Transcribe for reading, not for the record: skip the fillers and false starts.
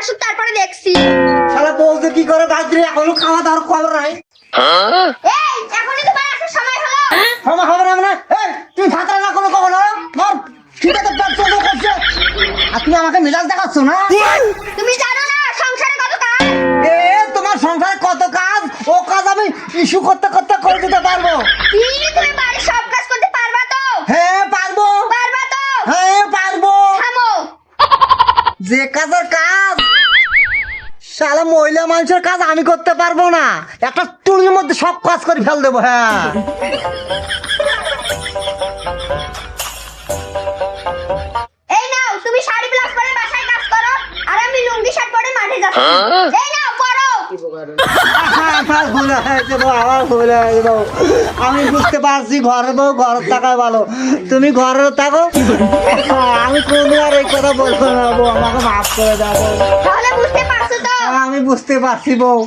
আসুক তারপরে দেখছি। শালা বউ যে কি করে গাছ দিয়ে এখনো খাওয়া দাওয়ার খবর নাই। এই এখনই তোমার আসার সময় হলো। আমার হবে না মানে এই তুই ভাত রান্না করো কখনো ধর ঠিক আছে পেট চলো করছে আর তুমি আমাকে মেজাজ দেখাচ্ছ না। তুমি জানো না সংসারে কত কাজ। এ তোমার সংসারে কত কাজ, ও কাজ আমি ইস্যু করতে করতে করে দিতে পারবো। কি তুমি বাড়ির সব কাজ করতে পারবা তো? হ্যাঁ পারবো। পারবা তো? হ্যাঁ পারবো। থামো। যে কাজের কাজ শালা মহিলা মানুষের কাজ আমি করতে পারবো না, একটা টুলির মধ্যে সব কাজ করে ফেল দেবো। হ্যাঁ এই নাও তুমি শাড়ি ব্লাউজ পরে বাসায় কাজ করো আর আমি লুঙ্গি শার্ট পরে মাঠে যাচ্ছি। এই নাও পরো। আমার ভুল হয়েছে বউ, আমার ভুল হয়েছে বউ। আমি বুঝতে পারছি ঘরে বউ ঘরের থাকায় ভালো, তুমি ঘরে থাকো। আমি কোনো আর এই কথা বলবো না বউ, আমাকে মাফ করে দাও বউ। তাহলে বুঝতে পারছো তো? আমি বুঝতে পারছি বউ।